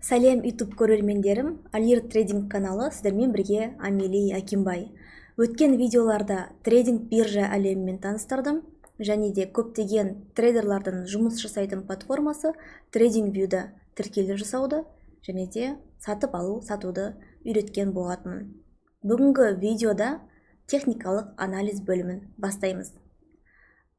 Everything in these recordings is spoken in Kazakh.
Сәлем YouTube көрермендерім, Алир трейдинг каналы сіздермен бірге Амелия Акимбай. Өткен видеоларда трейдинг биржа әлемімен таныстырдым, және де көптеген трейдерлардың жұмыс жасайтын платформасы TradingView'да тіркелу жасауды, және де сатып алу, сатуды үйреткен болатынмын. Бүгінгі видеода техникалық анализ бөлімін бастаймыз.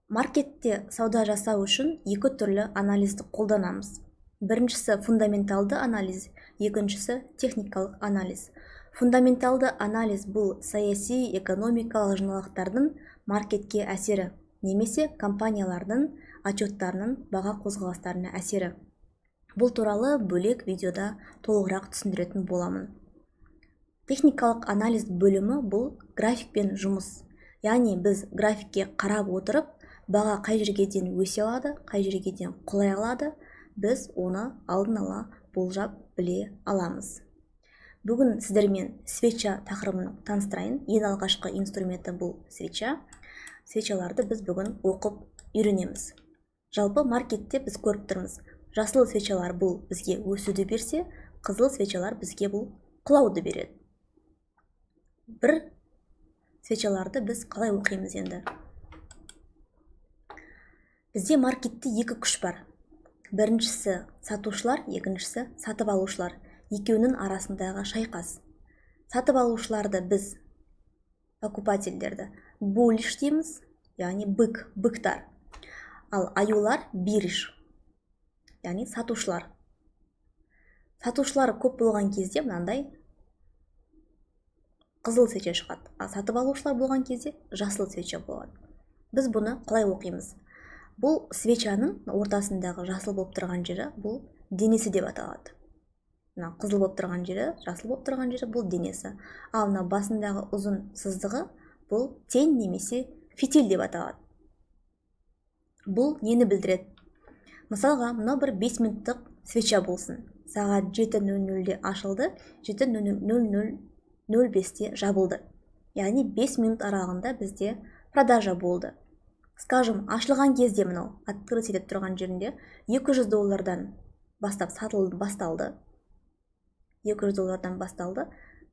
Маркетте сауда жасау үшін екі түрлі анализді қолданамыз. Біріншісі фундаменталды анализ, екіншісі техникалық анализ. Фундаменталды анализ бұл саяси экономикалық жаңалықтардың маркетке әсері, немесе компаниялардың отчеттарының баға қозғалыстарына әсері. Бұл туралы бөлек видеода толығырақ түсіндіретін боламын. Техникалық анализ бөлімі бұл графикпен жұмыс. Яғни біз графикке қарап отырып, баға қай жерге дейін өсе алады, қай жерге дейін құлай алады, біз оны алдын ала болжап біле аламыз. Бүгін сіздермен свеча тақырыбын таныстырайын. Ең алғашқы инструменті бұл свеча. Свечаларды біз бүгін оқып үйренеміз. Жалпы маркетте біз көріп тұрмыз. Жасыл свечалар бұл бізге өсуді берсе, қызыл свечалар бізге бұл құлауды береді. Бір свечаларды біз қалай оқимыз енді? Бізде маркетте екі күш бар. Біріншісі сатушылар, екіншісі сатып алушылар. Екеуінің арасындағы шайқас. Сатып алушыларды біз покупательдерді bullish дейміз, яғни быктар. Ал аюлар bearish, яғни сатушылар. Сатушылар көп болған кезде мынандай қызыл свеча шығады, а сатып алушылар болған кезде жасыл свеча болады. Біз бұны қалай оқимыз? Бұл свечаның ортасындағы жасыл болып тұрған жері бұл денесі деп аталады. Қызыл болып тұрған жері, жасыл болып тұрған жері бұл денесі. Ал басындағы ұзын сызығы бұл тень немесе фитиль деп аталады. Бұл нені білдіреді? Мысалға, мынау бір 5 минуттық свеча болсын. Сағат 7:00-де ашылды, 7:00-05-те жабылды. Яғни 5 минут аралығында бізде продажа болды. Скажем, ашылған кезде мынау открытие деп тұрған жерінде $200 бастап сатылды басталды. $200 басталды.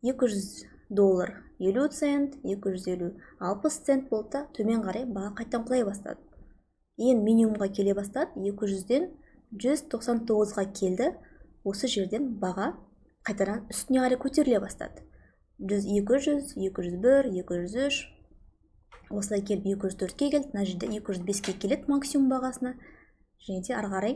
$200 50 цент, 250 60 цент болды да төмен қарай баға қайттан құлай бастады. Ең минимумға келе бастады, 200-ден 199-ға келді. Осы жерден баға қайтадан үстіне қарай көтеріле бастады. 200, 201, 203 осылай келіп 204-ке келді, мына жерде 205-ке келеді максимум бағасына. Және де ары қарай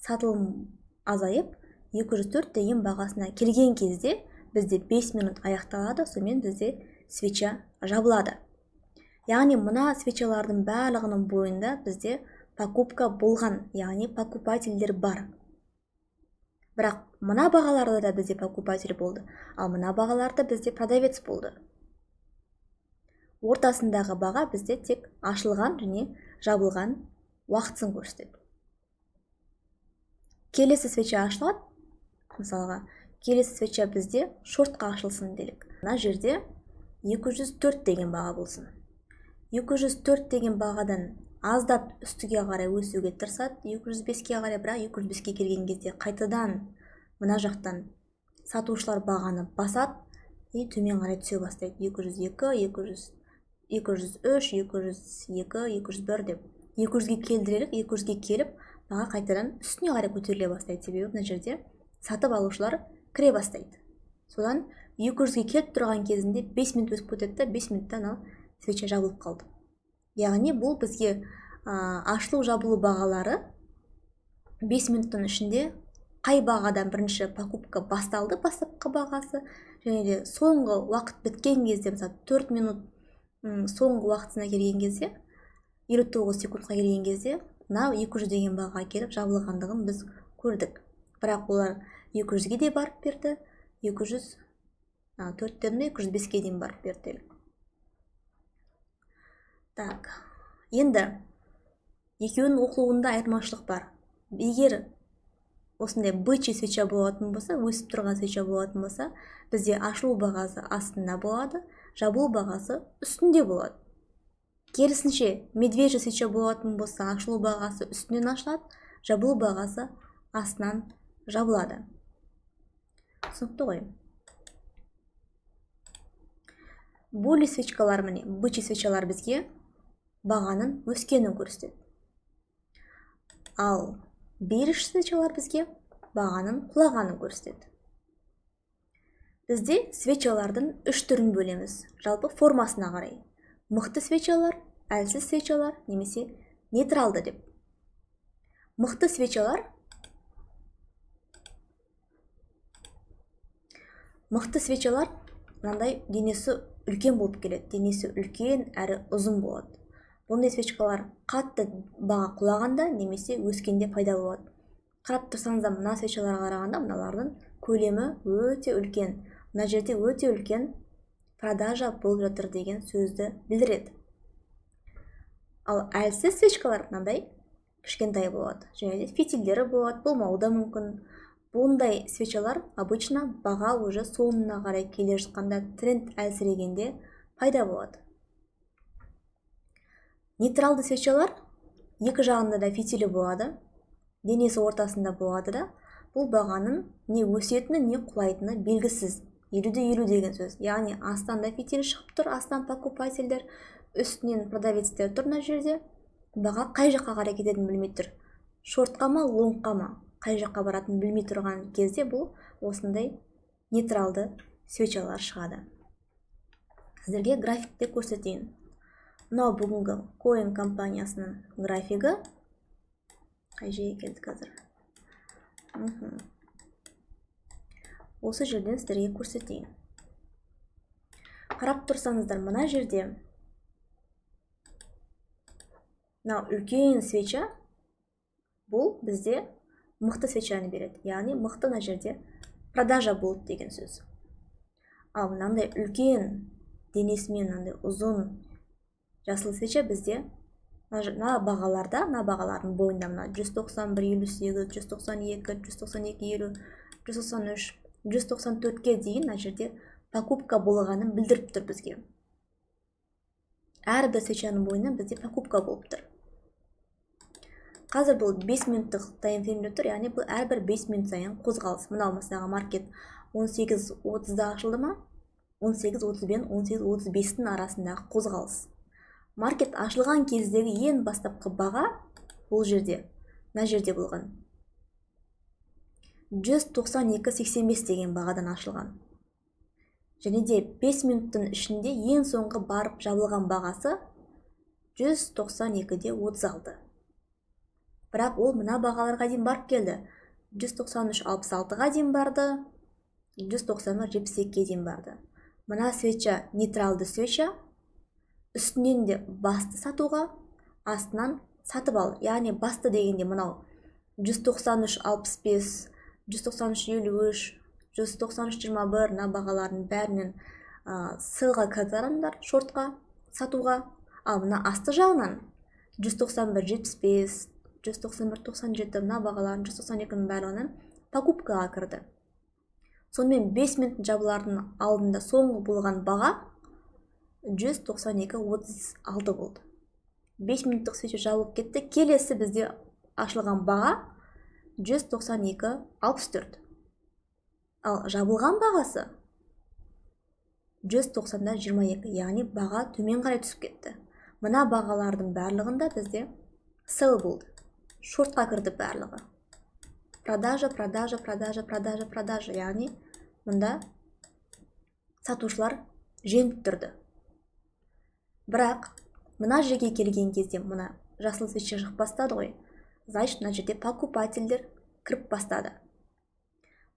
сатылым азайып 204 деген бағасына келген кезде бізде 5 минут аяқталады, сонымен бізде свеча жабылады. Яғни мына свечалардың барлығының бойында бізде покупка болған, яғни покупательдер бар. Бірақ мына бағаларда да бізде покупатель болды, ал мына бағаларда бізде продавец болды. Ортасындағы баға бізде тек ашылған және жабылған уақытын көрсетеді. Келесі свеча ашылады. Мысалға, келесі свеча бізде шортқа ашылсын делік. Мына жерде 204 деген баға болсын. 204 деген бағадан аздап үстіге қарай өсуге тырысады. 205-ке қарай, бірақ 205-ке келген кезде қайтадан мына жақтан сатушылар бағаны басады и төмен қарай түсе бастайды. 202, 203, 202, 201 деп. 200-ге келдірелік, 200-ге келіп, баға қайтадан үстіне қарай көтеріле бастайды. Себебі мына жерде сатып алушылар кіре бастайды. Содан 200-ге келіп тұрған кезінде 5 минут өсіп кетеді, 5 минуттан свеча жабылып қалды. Яғни бұл бізге ашылу жабылу бағалары 5 минуттың ішінде қай бағадан бірінші покупка басталды, бастапқы бағасы, және де соңғы уақыт біткен кезде, мысалы 4 минут соңғы уақытына келген кезде, 59 секундқа келген кезде, 200 деген бағаға келіп жабылғандығын біз көрдік. Бірақ олар 200-ге де барып берді, 204-тен 205-ге дейін барып берді. Так, енді екеуінің оқылуында айырмашылық бар. Егер осындай бычий свеча болатын болса, өсіп тұрған свеча болатын болса, бізде ашылу бағасы астында болады, жабылу бағасы үстінде болады. Керісінше, медвежий свеча болатын болса, ашылу бағасы үстінен ашылады, жабылу бағасы астынан жабылады. түсінікті ғой. Боли свечкалар, міне бычий свечалар бізге бағаның өскенін көрсетеді. Ал беріш свечалар бізге бағаның құлағанын көрсетеді. Бізде свечалардың үш түрін бөлеміз, жалпы формасына қарай. Мықты свечалар, әлсіз свечалар, немесе нейтралды деп. Мықты свечалар мынандай денесі үлкен болып келеді. Денесі үлкен әрі ұзын болады. Бұндай свечкалар қатты баға құлағанда немесе өскенде пайда болады. Қарап тұрсаңыздар, мына свечаларға қарағанда мыналардың көлемі өте үлкен. Мына жерде өте үлкен продажа болып жатыр деген сөзді білдіреді. Ал әлсіз свечкалар мынандай кішкентай болады. Және де фитильдері болады, болмауы да мүмкін. Бұндай свечалар обычно баға уже соңына қарай келе жатқанда, тренд әлсірегенде пайда болады. Нейтралды свечалар екі жағында да фитилі болады, денесі ортасында болады да, бұл бағаның не өсетіні, не құлайтыны белгісіз. 50-50 деген сөз. Яғни астан да фитиль шығып тұр, астан покупательдер, үстінен продавецтер тұр мына жерде. Баға қай жаққа қарай кететінін білмей тұр. Шортқа ма, лонгқа ма, қай жаққа баратынын білмей тұрған кезде бұл осындай нейтралды свечалар шығады. Сіздерге графикте көрсетейін. Мынау бүгінгі Coin компаниясының графигі. Қай жерге келді қазір? Осы жерден сіздерге көрсетейін. Қарап тұрсаңыздар, мына жерде мынау үлкен свеча, бұл бізде мықты свечаны береді. Яғни мықты мына жерде продажа болды деген сөз. Ал мынандай үлкен денесімен мынандай ұзын жасыл свеча бізде мына бағаларда, мына бағалардың бойында мына 191.58, 192, 192.50, 193, 194-ке дейін мына жерде покупка болғанын білдіріп тұр бізге. Әрбір свечаның бойынан бізде покупка болып тұр. Қазір бұл 5 минуттық таймфреймде тұр, яғни бұл әрбір 5 минут сайын қозғалыс. Мынау мысалға маркет 18.30-да ашылды ма? 18.30 бен 18.35-тің арасындағы қозғалыс. Маркет ашылған кездегі ең бастапқы баға бұл жерде, мына жерде болған. 192.85 деген бағадан ашылған. Және де 5 минуттың ішінде ең соңғы барып жабылған бағасы 192.36. Бірақ ол мына бағаларға дейін барып келді. 193.66-ға дейін барды, 191.72-ге дейін барды. Мына свеча нейтралды свеча, үстінен де басты сатуға, астынан сатып ал. Яғни басты дегенде мынау 193.65, 193.53, 193.21 мына бағалардың бәрінен сылға кірдіңдер, шортқа, сатуға. Ал мына асты жағынан 191.75, 191.97 мына бағаларын 192-ның барлығынан покупкаға кірді. Сонымен 5 минут жабылардың алдында соңғы болған баға 192.36 болды. 5 минуттық свеча жабылып кетті. Келесі бізде ашылған баға 192.64. Ал жабылған бағасы 190.22, яғни баға төмен қарай түсіп кетті. Мына бағалардың барлығында бізде сел болды. Шортқа кірді барлығы. Продажа, яғни мұнда сатушылар жеңіп тұрды. Бірақ мына жерге келген кезде мына жасыл свеча шығып бастады ғой. Значит, мына жерде покупательдер кіріп бастады.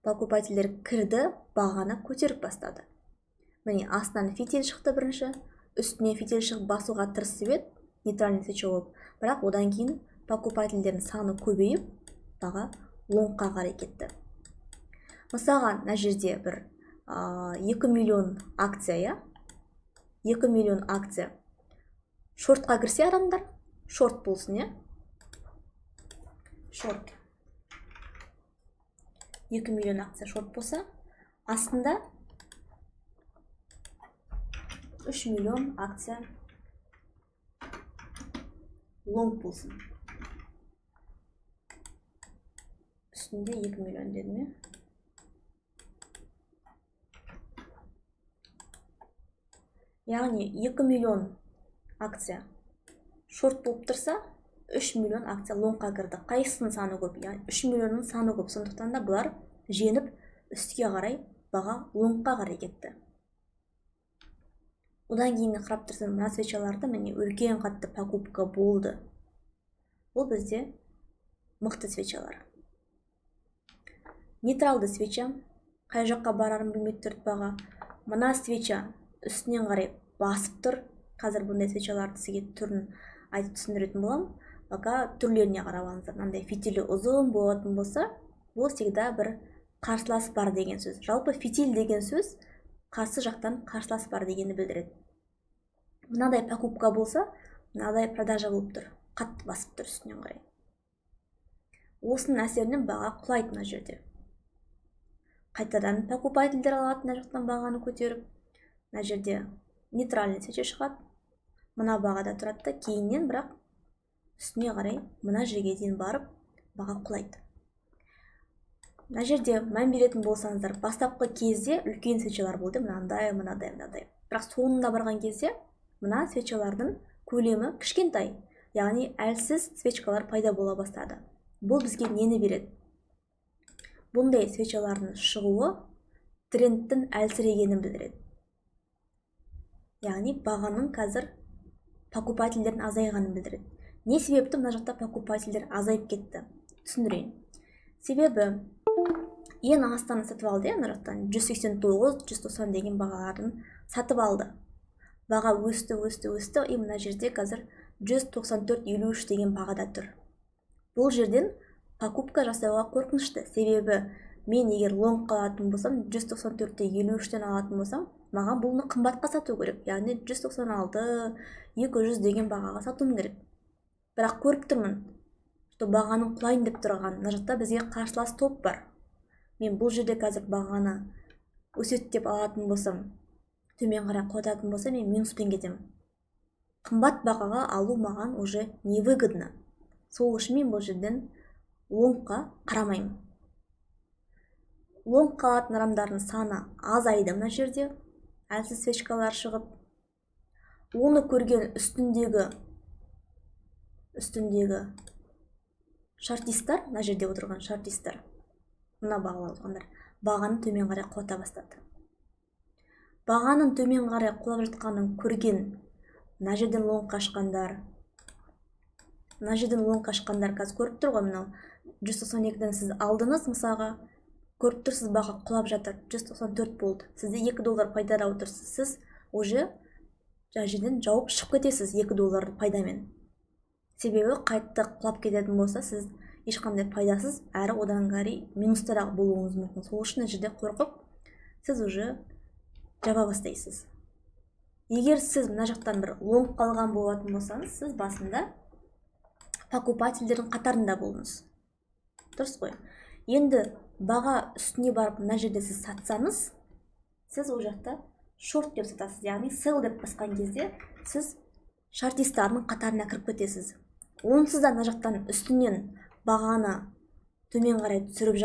Покупательдер кірді, бағаны көтеріп бастады. Міне астынан фитиль шықты бірінші, үстіне фитиль шығып басуға тырысып еді, нейтральный свеча болып. Бірақ одан кейін покупательдердің саны көбейіп, баға лонгқа қарай кетті. Мысалға, мына жерде бір 2 миллион акция, 2 миллион акция шортқа кірсе адамдар, шорт болсын, шорт. 2 миллион акция шорт болса, астында 3 миллион акция лонг болсын. Үстінде 2 миллион деді ме? яғни 2 миллион акция шорт болып тұрса, 3 миллион акция лонгқа кірді. Қайсының саны көп? Яғни 3 миллионның саны көп. Сондықтан да бұлар женіп үстіге қарай баға лонгқа қарай кетті. Одан кейін қарап тұрсам, мына свечаларда міне үлкен қатты покупка болды. Бұл бізде мықты свечалар. Нейтралды свеча, қай жаққа барарын білмей тұр баға. Мына свеча үстінен қарай басып тұр. Қазір бұндай свечаларды сізге түрін айтып түсіндіретін болам. Бақа түрлеріне қарап. Мынандай фитилі ұзын болатын болса, бұл всегда бір қарсылас бар деген сөз. Жалпы фитиль деген сөз қарсы жақтан қарсылас бар дегенді білдіреді. Мынадай покупка болса, мынадай продажа болып тұр. Қатты басып тұр үстінен қарай. Осының әсерінен баға құлайды мына жерде. Қайтадан покупательдер алады мына жақтан бағаны көтеріп. Мына жерде нейтральный свеча шығады. Мына бағада тұрады, кейіннен бірақ үстіне қарай мына жерге дейін барып баға құлайды. Мына жерде мән беретін болсаңыздар, бастапқы кезде үлкен свечалар болды, мынандай. Бірақ соңында барған кезде мына свечалардың көлемі кішкентай, яғни әлсіз свечкалар пайда бола бастады. Бұл бізге нені береді? Бұндай свечалардың шығуы трендтің әлсірегенін білдіреді. Яғни бағаның қазір покупательдердің азайғанын білдіреді. Не себепті мына жақта покупательдер азайып кетті? Түсіндірейін. Себебі ең астаны сатып алды, мына жақтан 189, 190 деген бағаларын сатып алды. Баға өсті, и мына жерде қазір 194.53 деген бағада тұр. Бұл жерден покупка жасауға қорқынышты. Себебі мен егер лонг алатын болсам, 194.53-тен алатын болсам, маған бұны қымбатқа сату керек. Яғни 196, 200 деген бағаға сатуым керек. Бірақ көріп тұрмын, бағаның құлайын деп тұрған. Мына жақта бізге қарсылас топ бар. Мен бұл жерде қазір бағаны өсет деп алатын болсам, төмен қарай құлататын болса, мен минуспен кетемін. Қымбат бағаға алу маған уже невыгодно. Сол үшін мен бұл жерден лонгқа қарамаймын. Лонг қалатын адамдардың саны азайды мына жерде. Әлсіз свечкалар шығып, оны көрген үстіндегі шартистар, мына жерде отырған шартистар, мына бағаланғандар, бағаны төмен қарай құлата бастады. Бағаның төмен қарай құлап жатқанын көрген мына жерден лонг қашқандар, қазір көріп тұр ғой, мынау 192-ден сіз алдыңыз, мысалға көріп тұрсыз баға құлап жатыр, 194 болды. Сізде $2 пайдада отырсыз, сіз уже жерден жауып шығып кетесіз $2 пайдамен. Себебі қайтты құлап кететін болса, сіз ешқандай пайдасыз, әрі одан қарай минустарақ болуыңыз мүмкін. Сол үшін жерде қорқып, сіз уже жаба бастайсыз. Егер сіз мына жақтан бір лонг қалған болатын болсаңыз, сіз басында покупательдердің қатарында болыңыз. Дұрыс қой. Енді баға үстіне барып мына жерде сіз сатсаңыз, сіз ол жақта шорт деп сатасыз, яғни sell деп басқан кезде сіз шартистардың қатарына кіріп кетесіз. Онсыз да мына жақтан үстінен бағаны төмен қарай түсіріп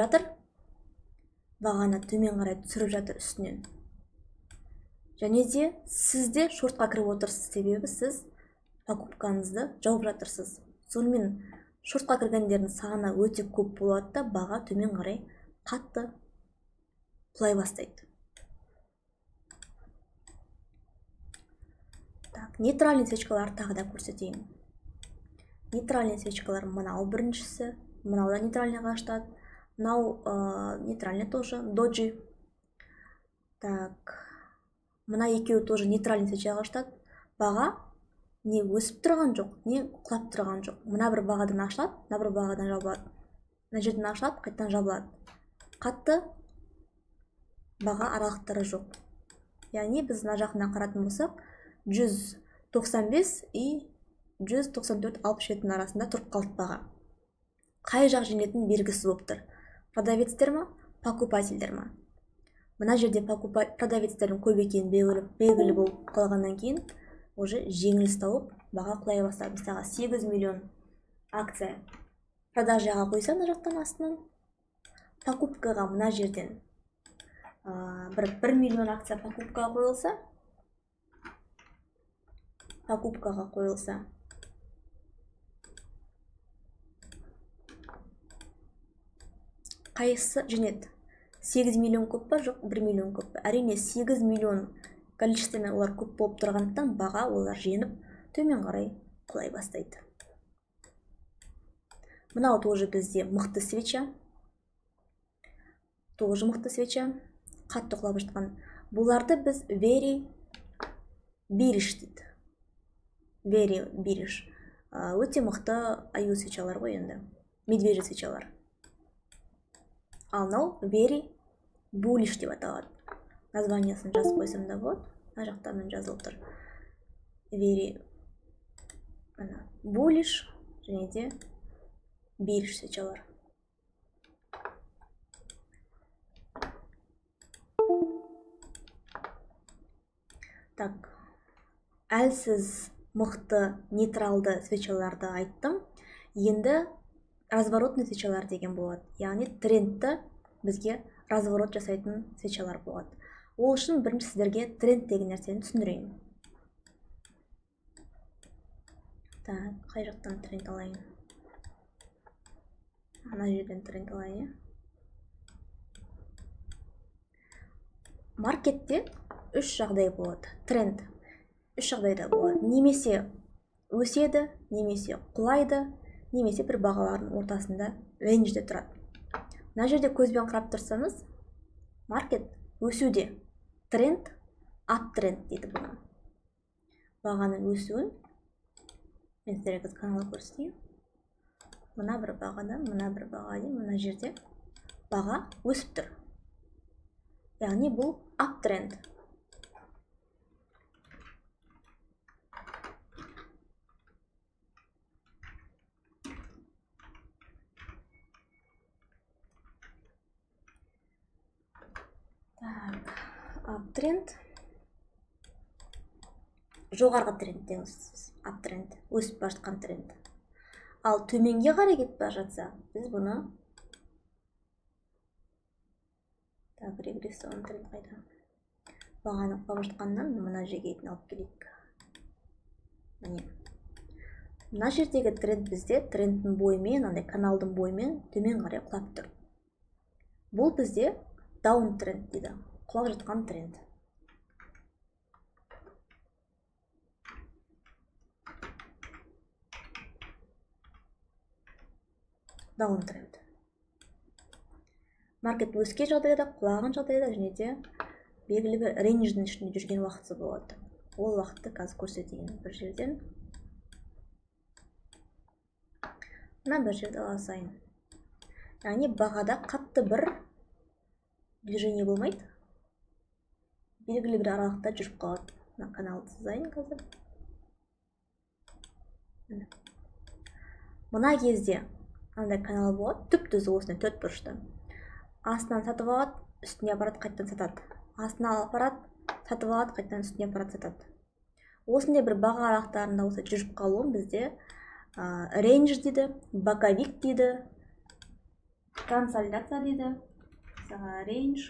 жатыр, үстінен. Және де сізде шортқа кіріп отырсыз, себебі сіз покупкаңызды жауып жатырсыз. Сонымен шортқа кіргендердің саны өте көп болады да, баға төмен қарай қатты құлай бастайды. Нейтральный свечкалар тағы да көрсетейін. Нейтральный свечкалар мынау біріншісі, мынау да нейтральный қаштады, мынау нейтральный тоже, доджи. Мына екеуі тоже нейтральный свеча қаштады. Баға не өсіп тұрған жоқ, не құлап тұрған жоқ. Мына бір бағадан ашылады, мына бір бағадан жабылады. Мына жерден ашылады, қайттан жабылады. Қатты баға аралықтары жоқ. Яғни біз мына жақына қаратын болсақ, 195 и 194.67 арасында тұрып қалды баға. Қай жақ жеңетін белгісіз болып тұр. Продавецтер ма, покупательдер ма? Мына жерде продавецтердің көп екені белгілі болып қалғаннан кейін уже жеңіліс тауып баға құлай бастады. Мысалға 8 миллион акция продажаға қойса мына жақтан астынан, покупкаға мына жерден 1 миллион акция покупкаға қойылса, покупкаға қойылса. Қайсысы жеңеді? 8 миллион көп па, жоқ 1 миллион көп па? Әрине 8 миллион количествомен олар көп болып тұрғандықтан баға олар жеңіп төмен қарай құлай бастайды. Мынау тоже бізде мықты свеча. Тоже мықты свеча. Қатты құлап жатқан. Бұларды біз very bearish дейді. Very bearish. Өте мықты аю свечалар ғой енді. Медвежий свечалар. Ал мынау very bullish деп аталады. Названиясын жазып қойсам да болады. Мына жақта мен жазылып тұр. Very bullish және де bearish свечалар. Так, әлсіз, мықты, нейтралды свечаларды айттым. Енді разворотный свечалар деген болады. Яғни трендті бізге разворот жасайтын свечалар болады. Ол үшін бірінші сіздерге тренд деген нәрсені түсіндірейін. Так, қай жақтан тренд алайын? Ана жерден тренд алайын. Маркетте үш жағдай болады. Тренд үш жағдайда болады. Немесе өседі, немесе құлайды, немесе бір бағалардың ортасында рейнжде тұрады. Мына жерде көзбен қарап тұрсаңыз, маркет өсуде. Тренд, аптренд дейді бұны. Бағаның өсуін мен сіздерге каналда көрсетейін. Мына бір бағадан, мына бір бағаға дейін, мына жерде баға өсіп тұр. Яғни бұл аптренд. Так, аптренд. Жоғарғы тренд дейміз. Аптренд, өсіп бара жатқан тренд. Ал төменге қарай кетіп бара жатса, біз бұны так, регрессион тренд қайда? Бағаны құлап жатқаннан мына жерге дейін алып келейік. Міне. Мына жердегі тренд бізде трендтің бойымен, андай каналдың бойымен төмен қарай құлап тұр. Бұл бізде даун тренд дейді. Құлап жатқан тренд. Даун тренд. Маркет өскен жағдайда, құлаған жағдайда және де белгілі бір рейнждің ішінде жүрген уақыты болады. Ол уақытты қазір көрсетейін бір жерден. Мына бір жерді аласайын. Яғни бағада қатты бір движение болмайды. Белгілі бір аралықта жүріп қалады. Мына каналды сызайын қазір. Мына кезде андай канал болады, түп-түзу осындай төрт бұрышты. Астынан сатып алады, үстіне апарат, қайттан сатады. Астына апарат, сатып алады, қайттан үстіне апарат, сатады. Осындай бір баға аралықтарында осы жүріп қалуын бізде рейндж дейді, боковик дейді, консолидация дейді. Рейндж,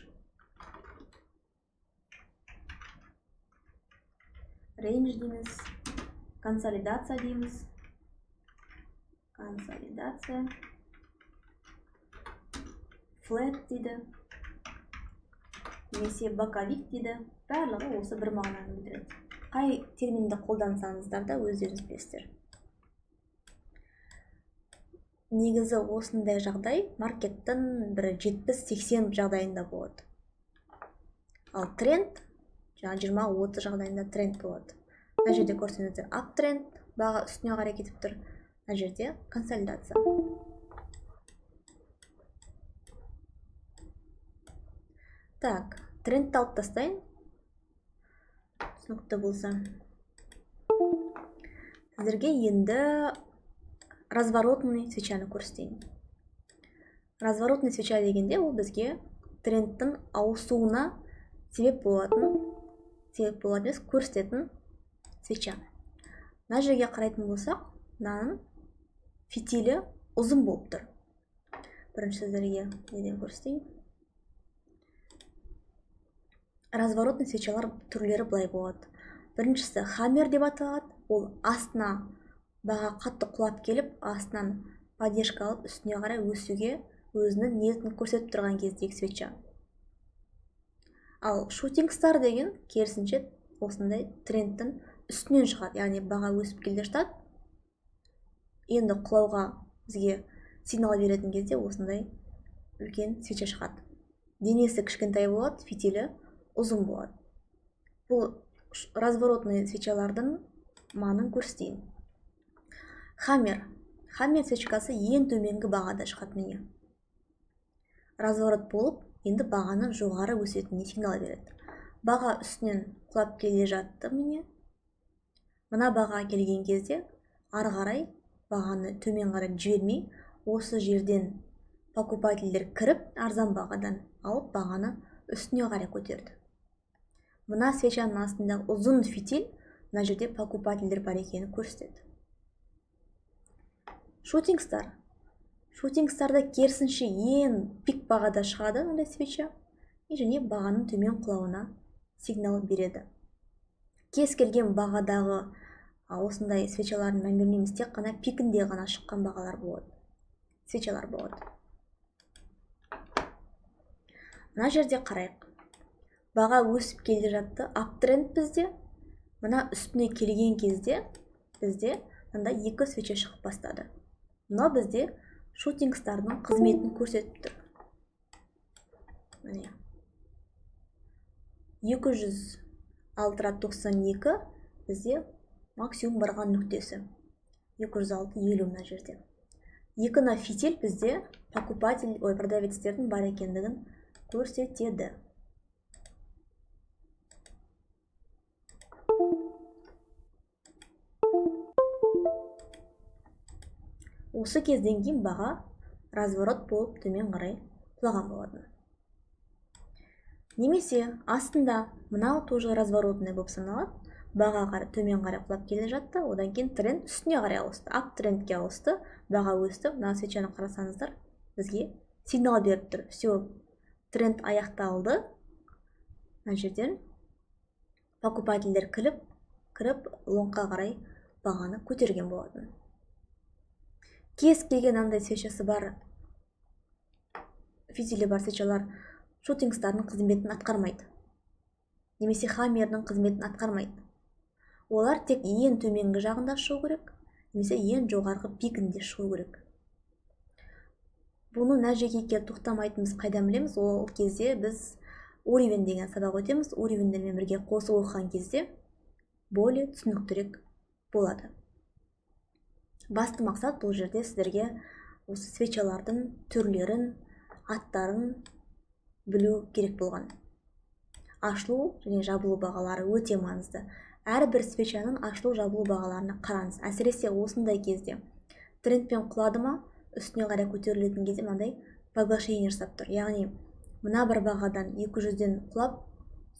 дейміз, консолидация дейміз. Консолидация, флэт дейді, немесе боковик дейді. Барлығы осы бір мағынаны білдіреді. Қай терминді қолдансаңыздар да өздеріңіз білесіздер. Негізі осындай жағдай маркеттің бір 70-80 жағдайында болады. Ал тренд 20-30 жағдайында тренд болады. Мына жерде көрсеңіздер аптренд, баға үстіне қарай кетіп тұр. Мына жерде консолидация. Так, трендті алып тастайын. Түсінікті болса. Сіздерге енді разворотный свечаны көрсетейін. Разворотный свеча дегенде ол бізге трендтің ауысуына себеп болатын көрсететін свеча. Мына жерге қарайтын болсақ, мынаның фитилі ұзын болып тұр. Бірінші сіздерге неден көрсетейін. Разворотный свечалар түрлері былай болады. Біріншісі хаммер деп аталады, ол астына баға қатты құлап келіп, астынан поддержка алып, үстіне қарай өсуге өзінің ниетін көрсетіп тұрған кездегі свеча. Ал шутинг стар деген керісінше осындай трендтің үстінен шығады, яғни баға өсіп келе жатады, енді құлауға бізге сигнал беретін кезде осындай үлкен свеча шығады. Денесі кішкентай болады, фитилі ұзын болады. Бұл разворотный свечалардың маңын көрсетейін. Хаммер свечкасы ең төменгі бағада шығады міне. Разворот болып, енді бағаны жоғары өсетініне сигнал береді. Баға үстінен құлап келе жатты міне. Мына баға келген кезде ары қарай бағаны төмен қарай жібермей, осы жерден покупательдер кіріп, арзан бағадан алып, бағаны үстіне қарай көтерді. Мына свечаның астында ұзын фитиль, мына жерде покупательдер бар екені көрсетеді. Шутинг старда керісінше ең пик бағада шығады мындай свеча, және бағаның төмен құлауына сигнал береді. Кез келген бағадағы осындай свечалардың мән бермейміз, тек қана пикінде ғана шыққан бағалар болады, свечалар болады. Мына жерде қарайық. Баға өсіп келе жатты, аптренд бізде. Мына үстіне келген кезде бізде мында екі свеча шығып бастады. Мына бізде шутинг стардың қызметін көрсетіп тұр. Міне 206.92 бізде максимум барған нүктесі. 206.50 мына жерде. Екіні фитиль бізде продавецтердің бар екендігін көрсетеді. Осы кезден кейін баға разворот болып төмен қарай құлаған болады. Немесе астында мынау тоже разворотный болып саналады. Баға қарай төмен қарай құлап келе жатты, одан кейін тренд үстіне қарай ауысты, ап трендке ауысты, баға өсті. Мына свечаны қарасаңыздар, бізге сигнал беріп тұр. Все, тренд аяқталды. Мына жерден покупательдер кіріп лонгқа қарай бағаны көтерген болатын. Кез келген андай свечасы бар, фитилі бар свечалар шутинг стардың қызметін атқармайды. Немесе хаммердің қызметін атқармайды. Олар тек ең төменгі жағында шығу керек, немесе ең жоғарғы пикінде шығу керек. Бұны нәтижеге тоқтамайтынымыз қайдан білеміз? Ол кезде біз уровень деген сабақ өтеміз. Уровеньдермен бірге қосып оқыған кезде более түсініктірек болады. Басты мақсат бұл жерде сіздерге осы свечалардың түрлерін, аттарын білу керек болған. Ашылу және жабылу бағалары өте маңызды. Әрбір свечаның ашылу жабылу бағаларына қараңыз. Әсіресе осындай кезде трендпен құлады ма, үстіне қарай көтерілетін кезде мынандай поглощение жасап тұр. Яғни мына бір бағадан 200-ден құлап,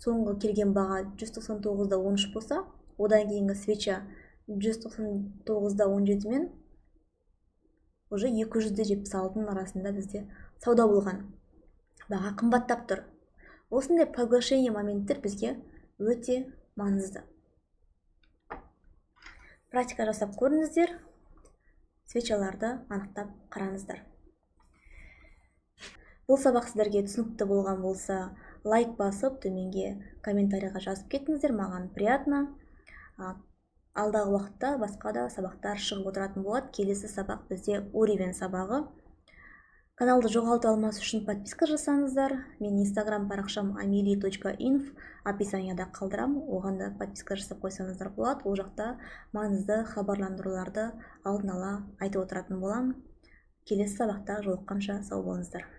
соңғы келген баға 199.13 болса, одан кейінгі свеча 199.17 мен уже 276-ның арасында бізде сауда болған. Баға қымбаттап тұр. Осындай поглощение моменттер бізге өте маңызды. Практика жасап көріңіздер, свечаларды анықтап қараңыздар. Бұл сабақ сіздерге түсінікті болған болса, лайк басып, төменге комментарийға жазып кетіңіздер, маған приятно. Алдағы уақытта басқа да сабақтар шығып отыратын болады. Келесі сабақ бізде уровень сабағы. Каналды жоғалтып алмас үшін подписка жасаңыздар. Мен инстаграм парақшам ameli.inf описанияда қалдырам. Оған да подписка жасап қойсаңыздар болады. Ол жақта маңызды хабарландыруларды алдын ала айтып отыратын болам. Келесі сабақта жолыққанша сау болыңыздар.